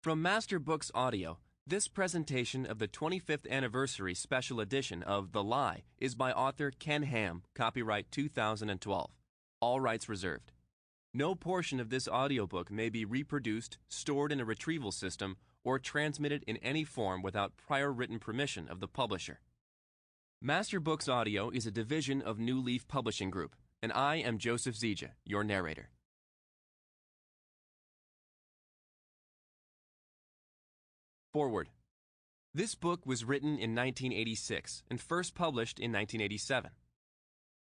From Master Books Audio, this presentation of the 25th anniversary special edition of The Lie is by author Ken Ham, copyright 2012. All rights reserved. No portion of this audiobook may be reproduced, stored in a retrieval system, or transmitted in any form without prior written permission of the publisher. Master Books Audio is a division of New Leaf Publishing Group, and I am Joseph Zieja, your narrator. Forward. This book was written in 1986 and first published in 1987.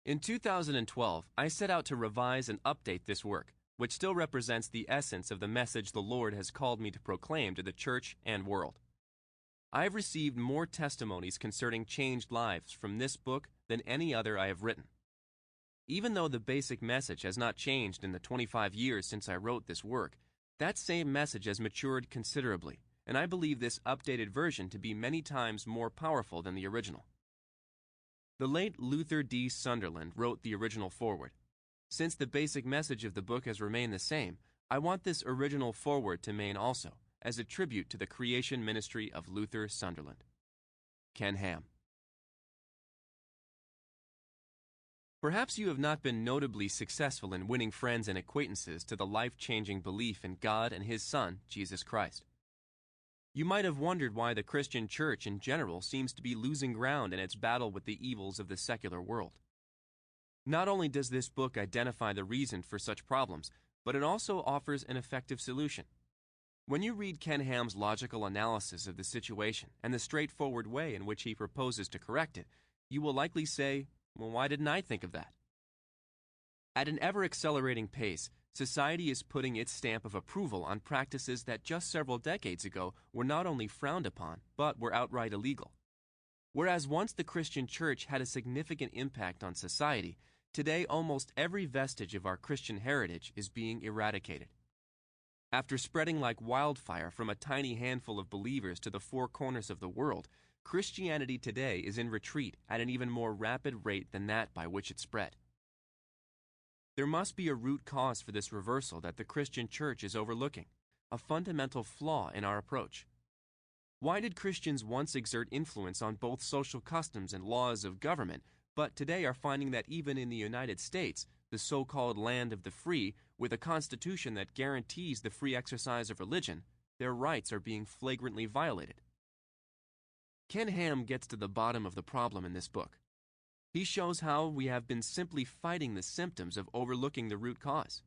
In 2012, I set out to revise and update this work, which still represents the essence of the message the Lord has called me to proclaim to the church and world. I have received more testimonies concerning changed lives from this book than any other I have written. Even though the basic message has not changed in the 25 years since I wrote this work, that same message has matured considerably, and I believe this updated version to be many times more powerful than the original. The late Luther D. Sunderland wrote the original foreword. Since the basic message of the book has remained the same, I want this original foreword to remain also, as a tribute to the creation ministry of Luther Sunderland. Ken Ham. Perhaps you have not been notably successful in winning friends and acquaintances to the life-changing belief in God and His Son, Jesus Christ. You might have wondered why the Christian church in general seems to be losing ground in its battle with the evils of the secular world. Not only does this book identify the reason for such problems, but it also offers an effective solution. When you read Ken Ham's logical analysis of the situation and the straightforward way in which he proposes to correct it, you will likely say, well, why didn't I think of that? At an ever-accelerating pace, society is putting its stamp of approval on practices that just several decades ago were not only frowned upon, but were outright illegal. Whereas once the Christian church had a significant impact on society, today almost every vestige of our Christian heritage is being eradicated. After spreading like wildfire from a tiny handful of believers to the four corners of the world, Christianity today is in retreat at an even more rapid rate than that by which it spread. There must be a root cause for this reversal that the Christian church is overlooking, a fundamental flaw in our approach. Why did Christians once exert influence on both social customs and laws of government, but today are finding that even in the United States, the so-called land of the free, with a constitution that guarantees the free exercise of religion, their rights are being flagrantly violated? Ken Ham gets to the bottom of the problem in this book. He shows how we have been simply fighting the symptoms of overlooking the root cause.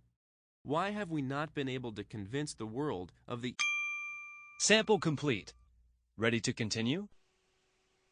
Why have we not been able to convince the world of the... Sample complete. Ready to continue?